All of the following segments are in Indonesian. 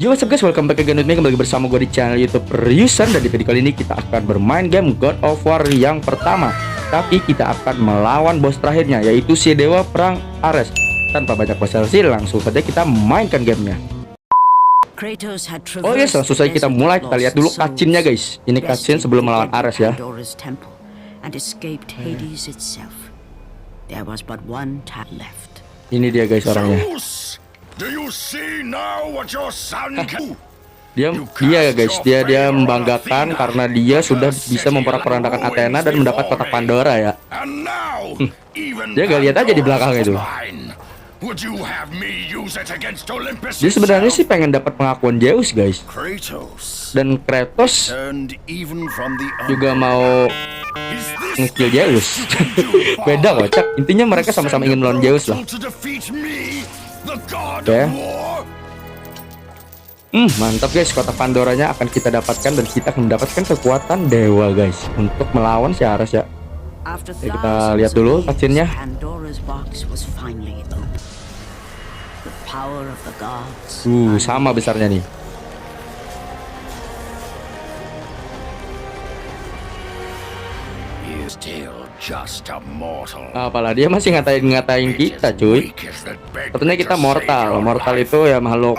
Yo, what's up guys, welcome back again with me, kembali bersama gue di channel YouTube Ryusan. Dan di video kali ini kita akan bermain game God of War yang pertama. Tapi kita akan melawan bos terakhirnya, yaitu si Dewa Perang Ares. Tanpa banyak basa-basi, langsung saja kita mainkan gamenya. Oh yes, langsung saja kita mulai. Kita lihat dulu cutscene-nya guys. Ini cutscene sebelum melawan Ares ya. Ini dia guys orangnya. Dia guys, dia membanggakan karena dia sudah bisa memporak-porandakan Athena dan mendapat kotak Pandora ya. Dia gak lihat aja di belakang itu. Dia sebenarnya sih pengen dapat pengakuan Zeus guys. Dan Kratos juga mau nge-kill Zeus. Beda kocak. Intinya mereka sama-sama ingin melawan Zeus lah. Oke. Mantap guys, kotak Pandoranya akan kita dapatkan dan kita akan mendapatkan kekuatan dewa guys untuk melawan si Ares ya. Oke, kita lihat dulu cutscene-nya. Sama besarnya nih. Apalah dia masih ngatain kita cuy. Katanya kita mortal. Mortal itu ya makhluk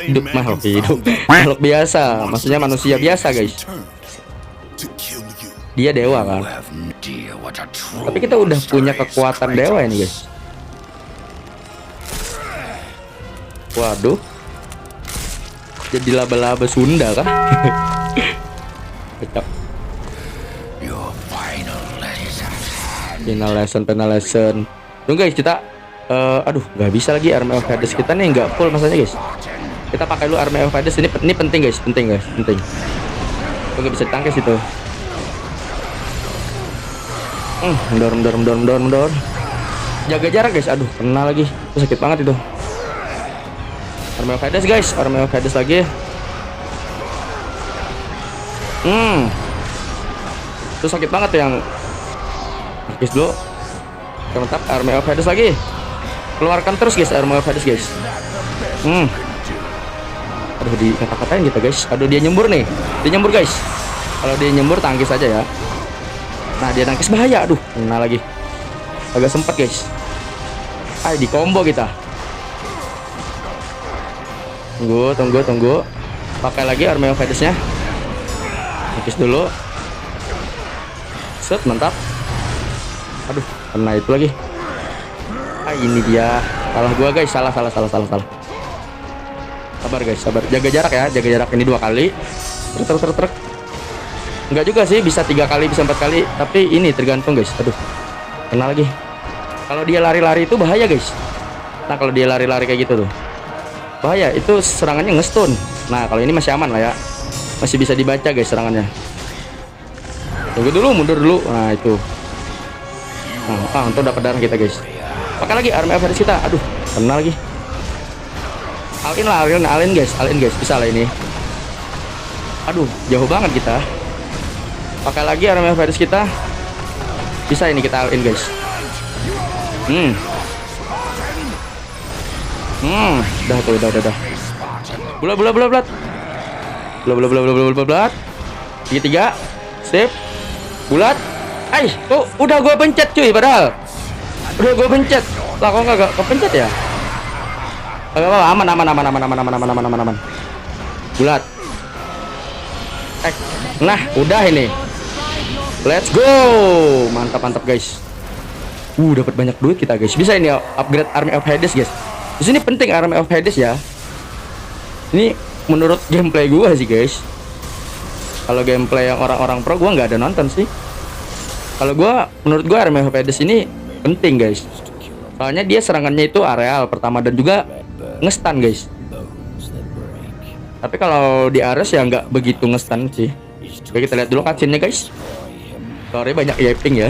hidup, makhluk biasa. Maksudnya manusia biasa guys. Dia dewa kan. Tapi kita udah punya kekuatan dewa ini guys. Waduh. Jadi laba-laba Sunda kan. Kecap. Final lesson. Tuh guys, kita aduh, nggak bisa lagi Army of Hades kita nih, nggak full masanya guys. Kita pakai dulu Army of Hades ini penting guys, penting. Tuh nggak bisa ditangkis itu. Mendor. Jaga jarak guys, aduh, kena lagi. Itu sakit banget itu. Army of Hades guys, Army of Hades lagi. Itu sakit banget tuh yang Nakis dulu. Mantap, Army of Hades lagi. Keluarkan terus guys Army of Hades guys. Aduh, di kata-katain kita guys. Aduh, dia nyembur nih. Dia nyembur guys. Kalau dia nyembur tangkis aja ya. Nah, dia tangkis bahaya. Aduh, kena lagi. Agak sempet guys. Di combo kita. Tunggu. Pakai lagi Army of Hades-nya. Nakis dulu. Set, mantap. Aduh, kena itu lagi. Ini dia. Salah gua guys, salah. Sabar guys, sabar. Jaga jarak ya, jaga jarak ini 2 kali. Truk. Enggak juga sih, bisa 3 kali, bisa 4 kali. Tapi ini tergantung guys. Aduh, kena lagi. Kalau dia lari-lari itu bahaya guys. Nah, kalau dia lari-lari kayak gitu tuh bahaya, itu serangannya nge-stun. Nah, kalau ini masih aman lah ya. Masih bisa dibaca guys serangannya. Tunggu dulu, mundur dulu. Nah, itu. Nah, untuk dapat darah kita guys. Pakai lagi Army of Hades kita. Aduh, kena lagi. Alin guys, bisa lah ini. Aduh, jauh banget kita. Pakai lagi Army of Hades kita. Bisa ini kita alin guys. Udah. Bulat. Tiga. Sip. Bulat. Tuh udah gue pencet cuy, padahal udah gue pencet lah, kok nggak kepencet ya? Aman. Bulat. Nah, udah ini. Let's go. Mantap guys. Dapat banyak duit kita guys. Bisa ini upgrade Army of Hades guys. Di sini penting Army of Hades ya. Ini menurut gameplay gue sih guys. Kalau gameplay yang orang-orang pro gue nggak ada nonton sih. Kalau menurut gue Army of Hades ini penting guys. Soalnya dia serangannya itu areal pertama dan juga nge-stun guys. Tapi kalau di Ares ya nggak begitu nge-stun sih. Oke, kita lihat dulu cutscene-nya guys. Sorry banyak yapping ya.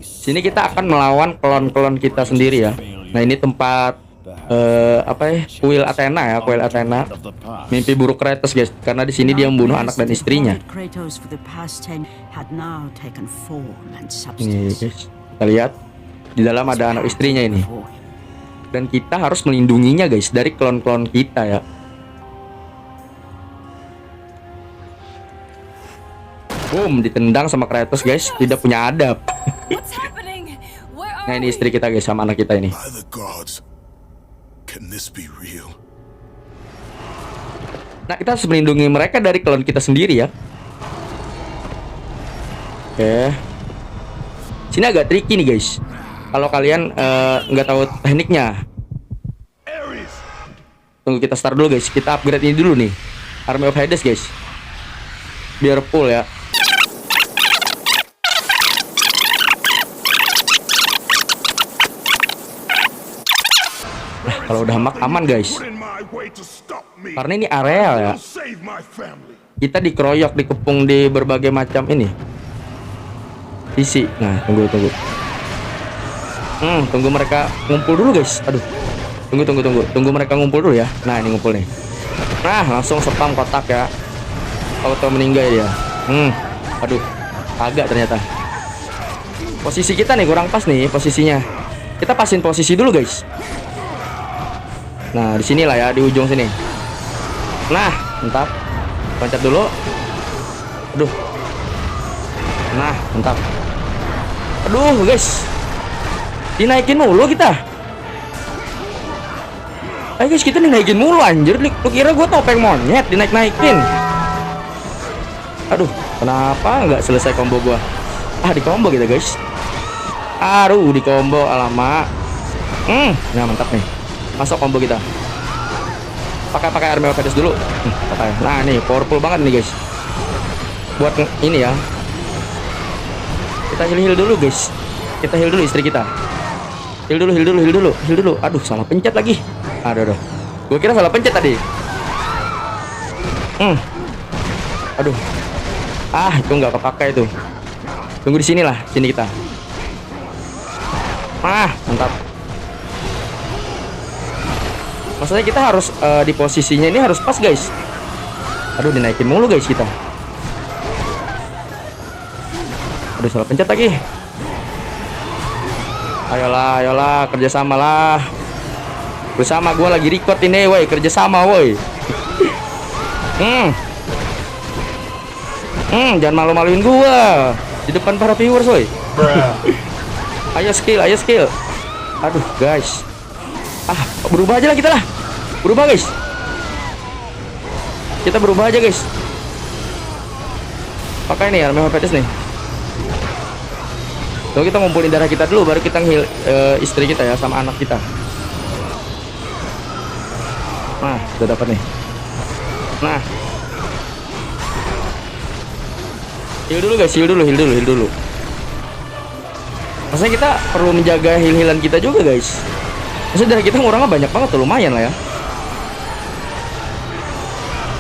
Sini kita akan melawan klon-klon kita sendiri ya. Nah, ini tempat kuil Athena. Mimpi buruk Kratos guys, karena di sini dia membunuh anak dan istrinya. Ini guys, kita lihat di dalam ada anak istrinya ini. Dan kita harus melindunginya guys dari klon-klon kita ya. Boom, ditendang sama Kratos guys, tidak punya adab. Nah ini istri kita guys, sama anak kita ini. Nah kita harus melindungi mereka dari klon kita sendiri ya. Oke. Sini agak tricky nih guys. Kalau kalian nggak tahu tekniknya, tunggu kita start dulu guys. Kita upgrade ini dulu nih, Army of Hades guys, biar full ya. Nah, kalau udah aman guys, karena ini area ya. Kita dikeroyok, dikepung di berbagai macam ini sisi. Nah tunggu. Tunggu mereka ngumpul dulu guys. Aduh, tunggu mereka ngumpul dulu ya. Nah ini ngumpul nih. Nah langsung spam kotak ya, auto meninggal dia. Aduh, agak ternyata posisi kita nih kurang pas nih posisinya. Kita pasin posisi dulu guys. Nah di sinilah ya, di ujung sini. Nah mantap, loncat dulu. Aduh, nah mantap. Aduh guys, dinaikin mulu kita. Ayo guys, kita dinaikin mulu anjir. Lu kira gue topeng monyet dinaik-naikin? Aduh, kenapa nggak selesai combo gua? Di combo kita guys. Aduh, di combo, alamak. Nah mantap nih, masuk combo kita. Pakai Army of Hades dulu. Pakai. Nah nih, powerful banget nih guys. Buat ini ya. Kita heal dulu guys. Kita heal dulu istri kita. Heal dulu. Aduh, salah pencet lagi. Aduh. Gue kira salah pencet tadi. Aduh. Itu nggak kepakai itu. Tunggu di sini lah, sini kita. Mantap. Maksudnya kita harus di posisinya ini harus pas guys. Aduh, dinaikin mulu guys kita. Aduh, salah pencet lagi. Ayolah, kerjasama lah. Bersama gue lagi record ini, woi, kerjasama, woi. Jangan malu-maluin gua di depan para viewers, woi. Ayo skill. Aduh, guys. Berubah aja lah kita lah. Berubah, guys. Kita berubah aja, guys. Pakai nih Army of Hades nih. Tuh, kita ngumpulin darah kita dulu, baru kita heal istri kita ya sama anak kita. Nah, udah dapat nih. Nah, heal dulu guys, heal dulu. Maksudnya kita perlu menjaga heal-healan kita juga guys. Maksudnya darah kita ngurangnya banyak banget tuh, lumayan lah ya.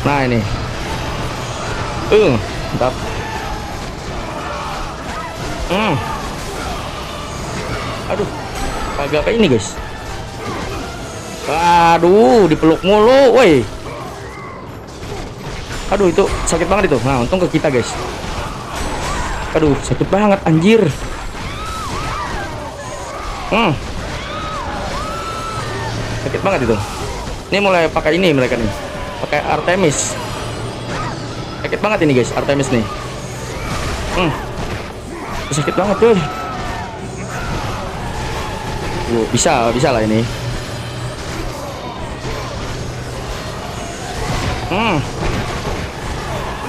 Nah ini, mantap. Aduh, agak kayak ini guys. Aduh, dipeluk mulu, woi. Aduh, itu sakit banget itu. Nah, untung ke kita guys. Aduh, sakit banget anjir. Sakit banget itu. Ini mulai pakai ini mereka nih. Pakai Artemis. Sakit banget ini guys, Artemis nih. Sakit banget tuh. Bisa lah ini.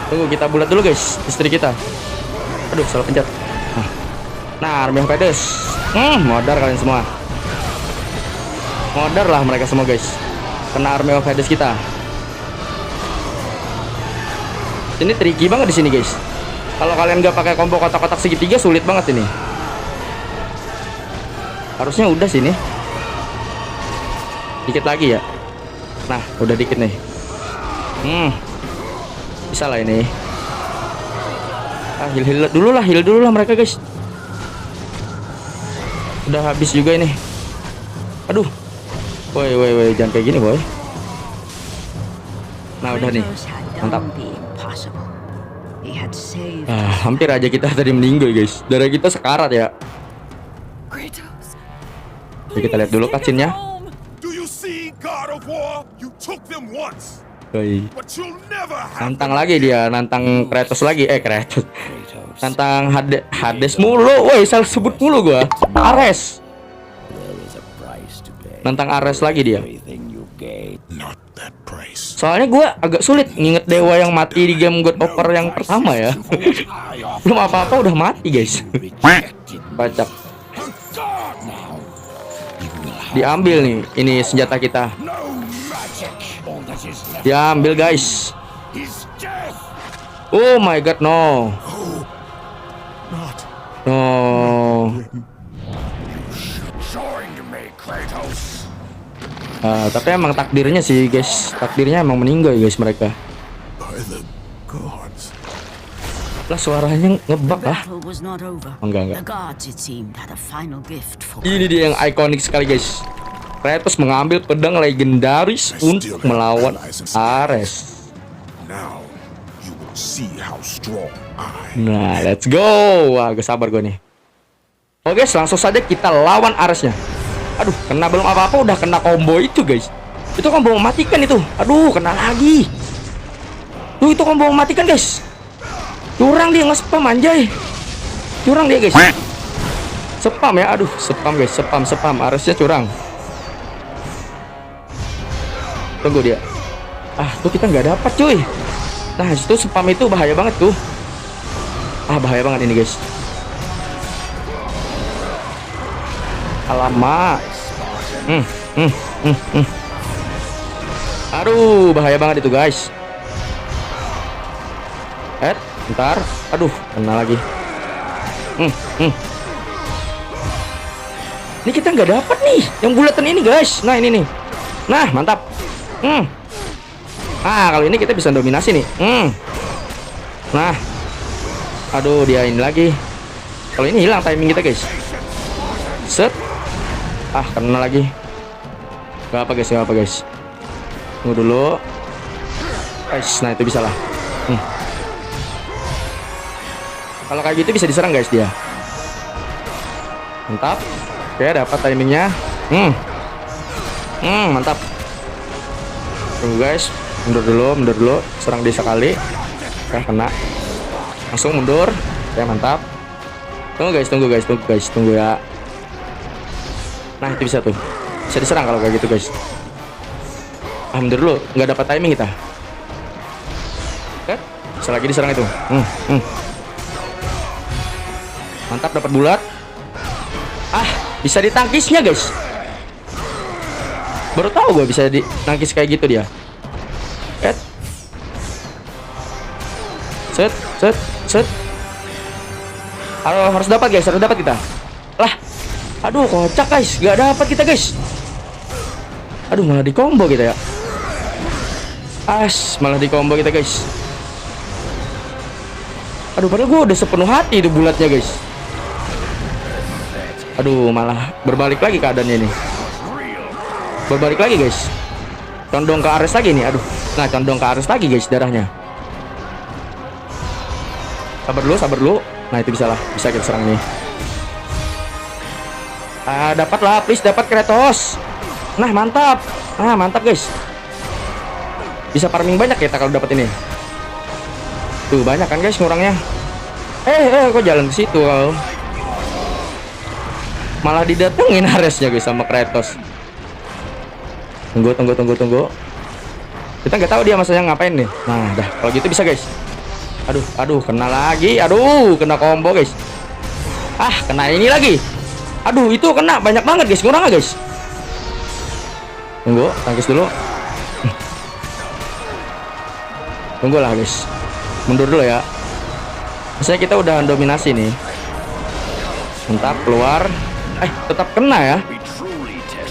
Tunggu, kita bulat dulu guys, istri kita. Aduh, salah pencet. Nah, Army of Hades. Modar kalian semua. Modar lah mereka semua guys. Kena Army of Hades kita. Ini tricky banget di sini guys. Kalau kalian nggak pakai combo kotak-kotak segitiga sulit banget ini. Harusnya udah sini. Dikit lagi ya. Nah, udah dikit nih. Bisa lah ini. Heal dulu lah mereka guys. Udah habis juga ini. Aduh. Woi, jangan kayak gini, boy. Nah, udah nih. Mantap. Hampir aja kita tadi meninggal, guys. Darah kita sekarat ya. Oke, kita lihat dulu cutscene-nya. See, God of War, you took them once, Woi. but you'll never have Nantang them lagi dia, nantang Kratos lagi. Kratos. Nantang Hades mulu. Woi, salah sebut mulu gua. Ares. Nantang Ares lagi dia. Not that price. Soalnya gua agak sulit nginget dewa yang mati di game God of War yang pertama ya. Belum apa-apa udah mati, guys. Bacak. Diambil nih, ini senjata kita. Diambil, guys. Oh my god, no. Not No. showing to me, Kratos. Tapi emang takdirnya sih, guys. Takdirnya emang meninggal, guys, mereka. By the gods. Lah suaranya ngebug lah. battle was not over. Enggak. The gods, it seemed, had a final gift for Ini dia yang ikonik sekali, guys. Kratos mengambil pedang legendaris untuk melawan Ares. Now you will see how strong I. Nah, let's go. Wah, gue sabar gue nih. Oke, langsung saja kita lawan Aresnya. Aduh, kena belum apa-apa udah kena combo itu, guys. Itu combo mematikan itu. Aduh, kena lagi. Tuh, itu combo mematikan, guys. Curang dia nge-spam, anjay. Curang dia, guys. Spam ya, aduh, spam, guys. Spam. Aresnya curang. Tunggu dia. Tuh kita nggak dapat, cuy. Nah, itu spam itu bahaya banget tuh. Bahaya banget ini, guys. Alamak. Aduh, bahaya banget itu, guys. Bentar. Aduh, kena lagi. Ini kita nggak dapat nih yang bulatan ini, guys. Nah, ini nih. Nah, mantap. Kalau ini kita bisa dominasi nih. Nah. Aduh, dia ini lagi. Kalau ini hilang timing kita, guys. Set. Kena lagi. Gak apa, guys. Tunggu dulu. Guys, nah itu bisa lah. Kalau kayak gitu bisa diserang, guys, dia. Mantap. Oke, dapat timingnya. Mantap. Tunggu, guys. Mundur dulu. Serang dia sekali. Kena. Langsung mundur. Oke, mantap. Tunggu, guys. Tunggu ya. Nah, itu bisa tuh. Bisa diserang kalau kayak gitu, guys. Mundur dulu. Nggak dapat timing kita. Oke. Bisa lagi diserang itu. Mantap, dapat bulat. Bisa ditangkisnya, guys. Baru tahu gue bisa ditangkis kayak gitu dia. Set. Harus dapat, guys. Harus dapat kita. Lah. Aduh, kocak, guys. Gak dapat kita, guys. Aduh, malah di combo kita ya. Malah di combo kita, guys. Aduh, padahal gue udah sepenuh hati itu bulatnya, guys. Aduh, malah berbalik lagi keadaannya ini. Berbalik lagi, guys. Condong ke Ares lagi nih. Aduh. Nah, condong ke Ares lagi, guys, darahnya. Sabar dulu. Nah, itu bisa lah. Bisa kita serang nih. Dapat lah, please, dapat Kratos. Nah, mantap. Mantap, guys. Bisa farming banyak kita kalau dapat ini. Tuh, banyak kan, guys, ngurangnya. Kok jalan ke situ kau? Malah didatengin Aresnya, guys, sama Kratos. Tunggu. Kita nggak tahu dia masanya ngapain nih. Nah, dah, kalau gitu bisa, guys. Aduh, kena lagi. Aduh, kena combo, guys. Kena ini lagi. Aduh, itu kena banyak banget, guys. Kurang, guys. Tunggu, tangkis dulu. Tunggulah, guys. Mundur dulu ya. Misalnya kita udah dominasi nih. Mantap, keluar. Tetap kena ya.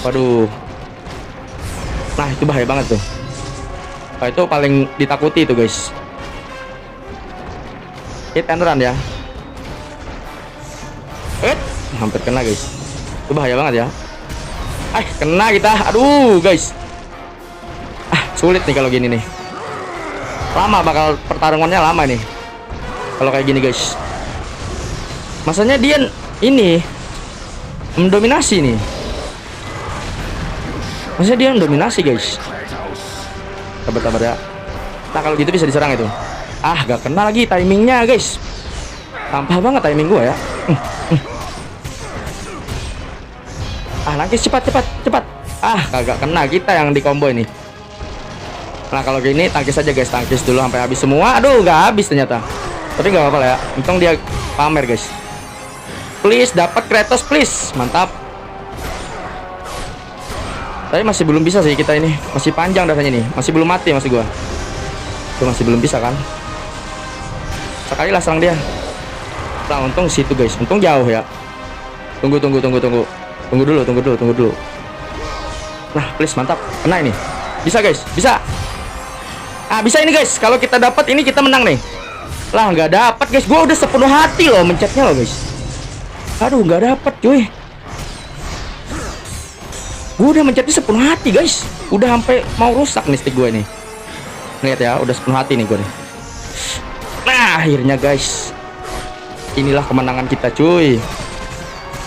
Waduh. Nah, itu bahaya banget tuh. Itu paling ditakuti itu, guys. Hit and run ya. Hampir kena, guys. Itu bahaya banget ya. Kena kita. Aduh, guys. Sulit nih kalau gini nih. Lama bakal pertarungannya, lama nih. Kalau kayak gini, guys. Masanya dia ini mendominasi nih. Maksudnya dia dominasi guys. Sabar ya. Nah kalau gitu bisa diserang itu. Ah gak kena lagi timingnya guys. Sampah banget timing gua ya. Ah nangkis cepat. Ah kagak kena, kita yang di combo ini. Nah kalau gini tangkis aja guys, tangkis dulu sampai habis semua. Aduh nggak habis ternyata. Tapi nggak apa-apa lah ya. Untung dia pamer guys. Please dapat Kratos please, mantap. Tapi masih belum bisa sih kita ini, masih panjang dasarnya nih, masih belum mati masih gua. Tuh masih belum bisa kan? Sekali lah serang dia. Nah untung situ guys, untung jauh ya. Tunggu dulu. Nah please mantap, kena ini. Bisa guys, bisa. Ah bisa ini guys, kalau kita dapat ini kita menang nih. Lah nggak dapat guys, gua udah sepenuh hati loh mencetnya loh guys. Aduh nggak dapat cuy. Gue udah mencetnya sepenuh hati guys. Udah sampai mau rusak nih stick gue nih. Lihat ya, udah sepenuh hati nih gue nih. Nah akhirnya guys, inilah kemenangan kita cuy.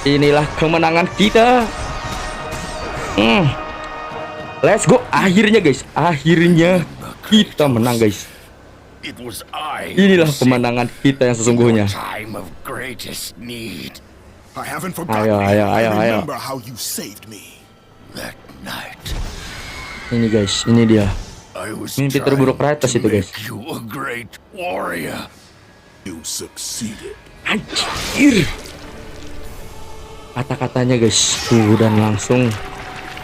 Inilah kemenangan kita. Let's go. Akhirnya guys, akhirnya kita menang guys. Inilah kemenangan kita yang sesungguhnya. Ayo. Ini guys, ini dia. Mimpi terburuk Kratos itu guys. Anjir. Kata-katanya guys, tuh dan langsung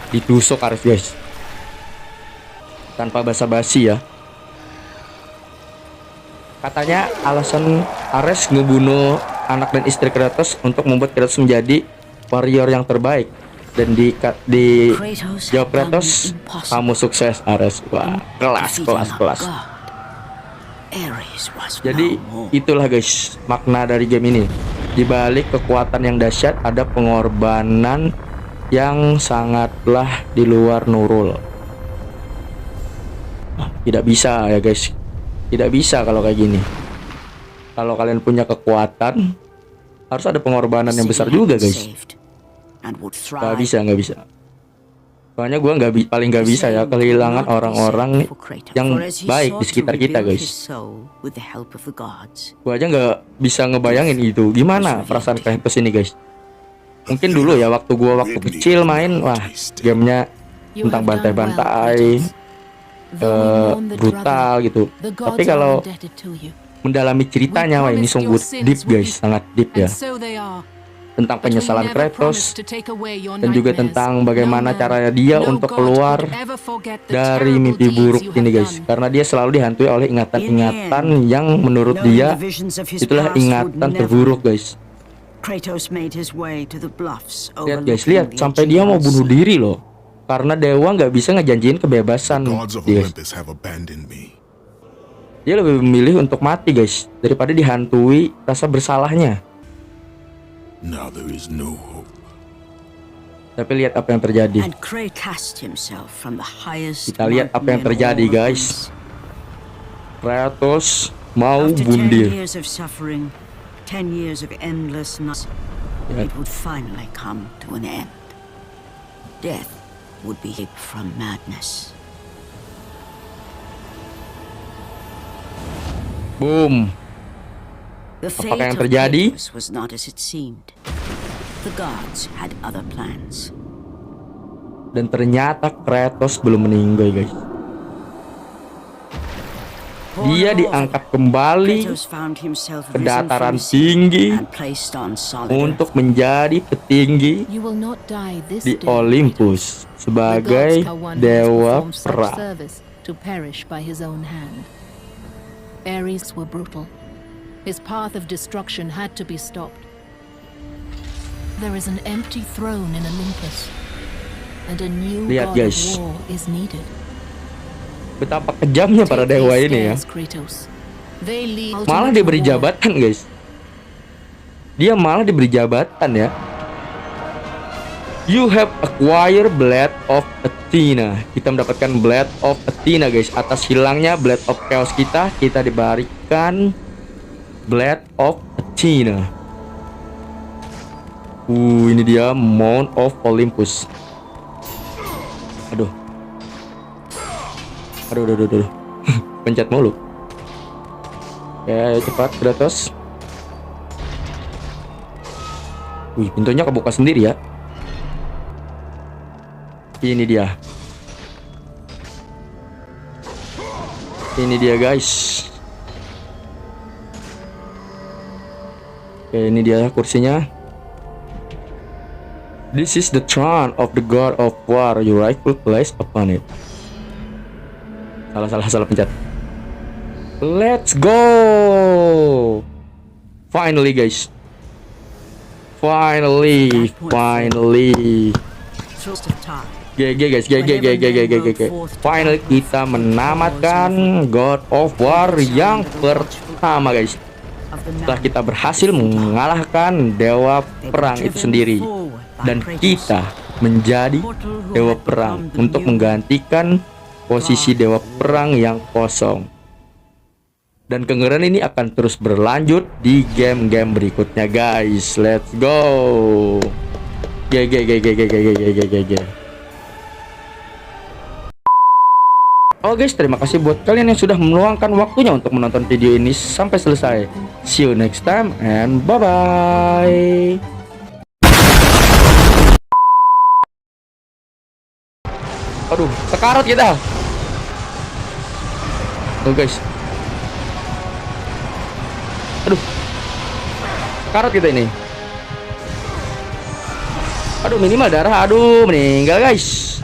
ditusuk Ares guys. Tanpa basa-basi ya. Katanya alasan Ares ngebunuh anak dan istri Kratos untuk membuat Kratos menjadi warrior yang terbaik. Dan di jawab Kratos, kamu sukses Ares. Wah, kelas. Jadi itulah guys makna dari game ini. Di balik kekuatan yang dahsyat ada pengorbanan yang sangatlah di luar nurul. Tidak bisa ya guys. Tidak bisa kalau kayak gini. Kalau kalian punya kekuatan, harus ada pengorbanan yang besar juga guys. Gak bisa. Soalnya gue paling gak bisa ya kehilangan orang-orang yang baik di sekitar kita guys. Gue aja gak bisa ngebayangin itu. Gimana perasaan Kratos ini guys. Mungkin dulu ya waktu kecil main, wah gamenya tentang bantai-bantai, brutal gitu. Tapi kalau mendalami ceritanya, wah ini sungguh deep guys, sangat deep ya. Tentang penyesalan Kratos dan juga tentang bagaimana caranya dia untuk keluar dari mimpi buruk ini guys, karena dia selalu dihantui oleh ingatan-ingatan yang menurut dia itulah ingatan terburuk guys. Lihat guys, lihat sampai dia mau bunuh diri loh, karena dewa nggak bisa ngejanjiin kebebasan guys. Dia lebih memilih untuk mati guys daripada dihantui rasa bersalahnya. Tapi lihat apa yang terjadi. Kita lihat apa yang terjadi guys. Kratos mau bundir. Boom. Apakah yang terjadi? Dan ternyata Kratos belum meninggal guys. Dia diangkat kembali ke dataran tinggi untuk menjadi petinggi di Olympus sebagai dewa perang. Ares were brutal. His path of destruction had to be stopped. There is an empty throne in Olympus, and a new god of war is needed. Betapa kejamnya para dewa ini ya. Malah diberi jabatan guys. Dia malah diberi jabatan ya. You have acquired Blade of Athena. Kita mendapatkan Blade of Athena guys. Atas hilangnya Blade of Chaos kita diberikan Blade of Athena. Ini dia Mount of Olympus. Aduh. Aduh. Pencet mulu. Oke, cepat Kratos. Wih, pintunya kebuka sendiri ya. Ini dia. Ini dia guys. Oke, ini dia kursinya. This is the throne of the God of War. Your rightful place upon it. Salah pencet. Let's go. Finally guys. Finally. Trust of time. GG guys, GG. Finally kita menamatkan God of War yang pertama guys. Setelah kita berhasil mengalahkan dewa perang itu sendiri, dan kita menjadi dewa perang untuk menggantikan posisi dewa perang yang kosong. Dan kengerian ini akan terus berlanjut di game-game berikutnya guys. Let's go. GG. Oh guys, terima kasih buat kalian yang sudah meluangkan waktunya untuk menonton video ini sampai selesai. See you next time and bye-bye. Aduh, sekarat kita. Tuh guys. Aduh. Sekarat kita ini. Aduh, minimal darah. Aduh, meninggal guys.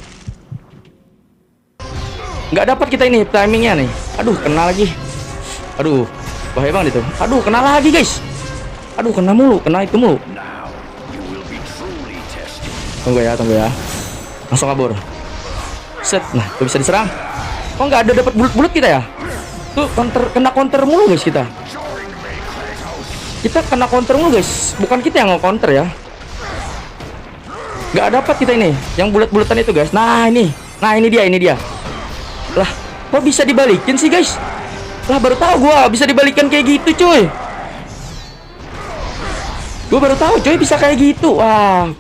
Nggak dapat kita ini timingnya nih. Aduh, kena lagi. Aduh, bahaya banget itu. Aduh, kena lagi guys. Aduh, kena itu mulu. Tunggu ya. Langsung kabur. Set, nah, tuh bisa diserang. Oh, nggak ada dapat bulut-bulut kita ya? Tuh kena counter mulu guys kita. Kita kena counter mulu guys. Bukan kita yang nge-counter ya. Nggak dapat kita ini. Yang bulat-bulatan itu guys. Nah ini dia. Lah, kok bisa dibalikin sih guys? Lah, baru tahu gua bisa dibalikan kayak gitu cuy. Gua baru tahu cuy bisa kayak gitu. Wah,